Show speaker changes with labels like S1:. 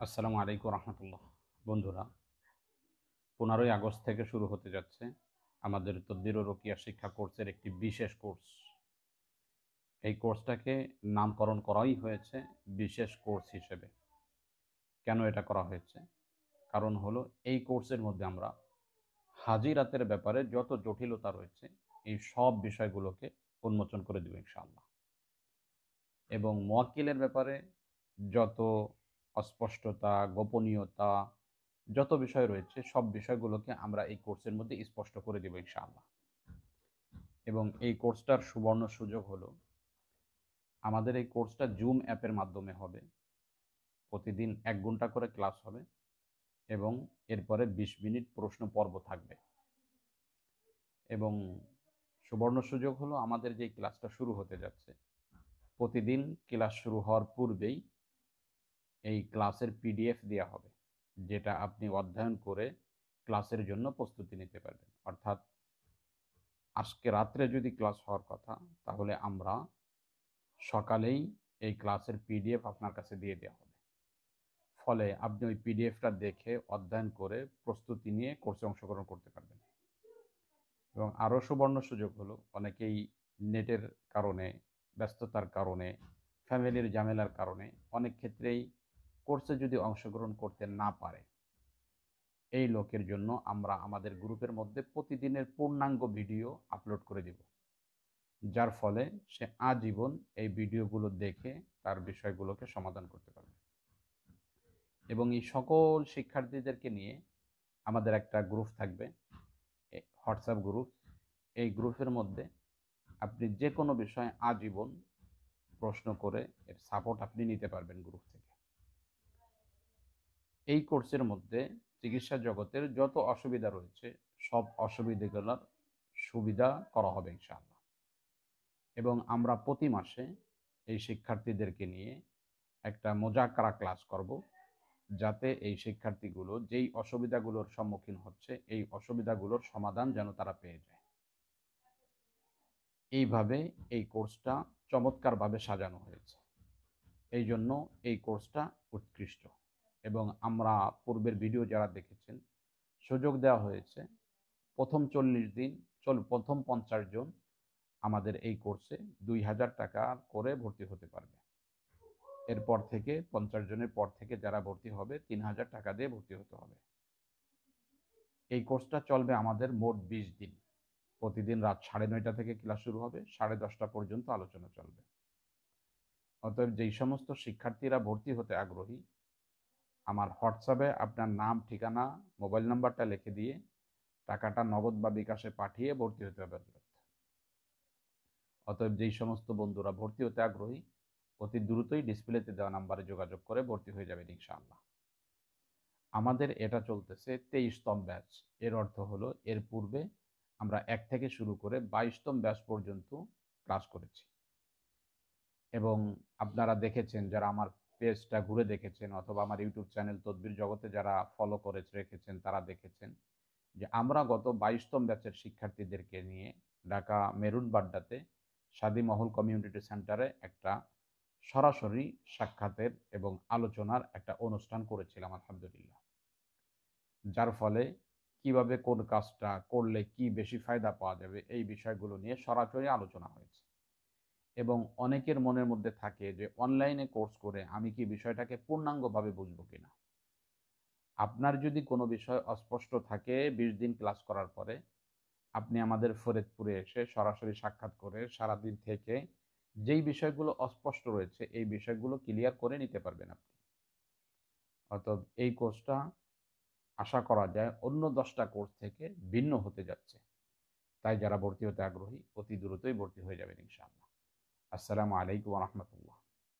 S1: আসসালামু আলাইকুম রহমতুল্লাহ। বন্ধুরা, 15ই আগস্ট থেকে শুরু হতে যাচ্ছে আমাদের তদবির ও রুকিয়া শিক্ষা কোর্সের একটি বিশেষ কোর্স। এই কোর্সটাকে নামকরণ করাই হয়েছে বিশেষ কোর্স হিসেবে। কেন এটা করা হয়েছে? কারণ হলো, এই কোর্সের মধ্যে আমরা হাজিরাতের ব্যাপারে যত জটিলতা রয়েছে এই সব বিষয়গুলোকে উন্মোচন করে দেব ইনশাআল্লাহ। এবং মুয়াক্কিলের ব্যাপারে যত অস্পষ্টতা, গোপনীয়তা, যত বিষয় রয়েছে সব বিষয়গুলোকে আমরা এই কোর্সের মধ্যে স্পষ্ট করে দেব ইনশাআল্লাহ। এবং এই কোর্সটার সুবর্ণ সুযোগ হলো, আমাদের এই কোর্সটা জুম অ্যাপের মাধ্যমে হবে। প্রতিদিন 1 ঘন্টা করে ক্লাস হবে এবং এরপরে 20 মিনিট প্রশ্ন পর্ব থাকবে। এবং সুবর্ণ সুযোগ হলো, আমাদের যে ক্লাসটা শুরু হতে যাচ্ছে, প্রতিদিন ক্লাস শুরু হওয়ার পূর্বেই এই ক্লাসের পিডিএফ দেওয়া হবে, যেটা আপনি অধ্যয়ন করে ক্লাসের জন্য প্রস্তুতি নিতে পারবেন। অর্থাৎ আজকে রাত্রে যদি ক্লাস হওয়ার কথা, তাহলে আমরা সকালেই এই ক্লাসের পিডিএফ আপনার কাছে দিয়ে দেওয়া হবে। ফলে আপনি ওই পিডিএফটা দেখে অধ্যয়ন করে প্রস্তুতি নিয়ে কোর্সে অংশগ্রহণ করতে পারবেন। এবং আরও সুবর্ণ সুযোগ হলো, অনেকেই নেটের কারণে, ব্যস্ততার কারণে, ফ্যামিলির ঝামেলার কারণে অনেক ক্ষেত্রেই কোর্সে যদি অংশগ্রহণ করতে না পারে, এই লোকের জন্য আমরা আমাদের গ্রুপের মধ্যে প্রতিদিনের পূর্ণাঙ্গ ভিডিও আপলোড করে দিব, যার ফলে সে আজীবন এই ভিডিওগুলো দেখে তার বিষয়গুলোকে সমাধান করতে পারবে। এবং এই সকল শিক্ষার্থীদেরকে নিয়ে আমাদের একটা গ্রুপ থাকবে, হোয়াটসঅ্যাপ গ্রুপ। এই গ্রুপের মধ্যে আপনি যে কোনো বিষয়ে আজীবন প্রশ্ন করে এর সাপোর্ট আপনি নিতে পারবেন গ্রুপ থেকে। এই কোর্সের মধ্যে চিকিৎসা জগতের যত অসুবিধা রয়েছে সব অসুবিধাগুলোর সুবিধা করা হবে ইনশাআল্লাহ। এবং আমরা প্রতি মাসে এই শিক্ষার্থীদেরকে নিয়ে একটা মোজাকারা ক্লাস করব, যাতে এই শিক্ষার্থীগুলো যেই অসুবিধাগুলোর সম্মুখীন হচ্ছে এই অসুবিধাগুলোর সমাধান যেন তারা পেয়ে যায়। এইভাবে এই কোর্সটা চমৎকারভাবে সাজানো হয়েছে। এই জন্য এই কোর্সটা উৎকৃষ্ট। এবং আমরা পূর্বের ভিডিও যারা দেখেছেন, সুযোগ দেওয়া হয়েছে প্রথম 40 দিন, প্রথম 50 জন আমাদের এই কোর্সে 2000 টাকা করে ভর্তি হতে পারবে। এরপর থেকে 50 জনের পর থেকে যারা ভর্তি হবে 3000 টাকা দিয়ে ভর্তি হতে হবে। এই কোর্সটা চলবে আমাদের মোট 20 দিন। প্রতিদিন রাত 9:30 থেকে ক্লাস শুরু হবে, 10:30 পর্যন্ত আলোচনা চলবে। অতএব যেই সমস্ত শিক্ষার্থীরা ভর্তি হতে আগ্রহী, আমার হোয়াটসঅ্যাপে আপনার নাম, ঠিকানা, মোবাইল নাম্বারটা লিখে দিয়ে টাকাটা নগদ বা বিকাশে পাঠিয়ে ভর্তি হতে হবে। অতএব যেই সমস্ত বন্ধুরা ভর্তি হতে আগ্রহী, অতি দ্রুতই ডিসপ্লেতে দেওয়া নাম্বারে যোগাযোগ করে ভর্তি হয়ে যাবেন ইনশাআল্লাহ। আমাদের এটা চলতেছে 23তম ব্যাচ। এর অর্থ হলো, এর পূর্বে আমরা 1 থেকে শুরু করে 22তম ব্যাচ পর্যন্ত ক্লাস করেছি। এবং আপনারা দেখেছেন, যারা আমার পেজটা ঘুরে দেখেছেন অথবা আমার ইউটিউব চ্যানেল তদবির জগতে যারা ফলো করে রেখেছেন, তারা দেখেছেন যে আমরা গত 22তম ব্যাচের শিক্ষার্থীদেরকে নিয়ে ঢাকা মেরুন বাড্ডাতে সাদি মহল কমিউনিটি সেন্টারে একটা সরাসরি সাক্ষাতের এবং আলোচনার একটা অনুষ্ঠান করেছিলাম আলহামদুলিল্লাহ। যার ফলে কিভাবে কোন কাজটা করলে কি বেশি ফায়দা পাওয়া যাবে এই বিষয়গুলো নিয়ে সরাসরি আলোচনা হয়েছে। এবং অনেকের মনের মধ্যে থাকে যে অনলাইনে কোর্স করে আমি কি বিষয়টাকে পূর্ণাঙ্গভাবে বুঝবো কিনা। আপনার যদি কোনো বিষয় অস্পষ্ট থাকে 20 দিন ক্লাস করার পরে, আপনি আমাদের ফরিদপুরে এসে সরাসরি সাক্ষাৎ করে সারাদিন থেকে যেই বিষয়গুলো অস্পষ্ট রয়েছে এই বিষয়গুলো ক্লিয়ার করে নিতে পারবেন আপনি। অতএব এই কোর্সটা আশা করা যায় অন্য 10টা কোর্স থেকে ভিন্ন হতে যাচ্ছে। তাই যারা ভর্তি হতে আগ্রহী অতি দ্রুতই ভর্তি হয়ে যাবেন ইনশাআল্লাহ। আসসালামু আলাইকুম ওয়া রাহমাতুল্লাহ।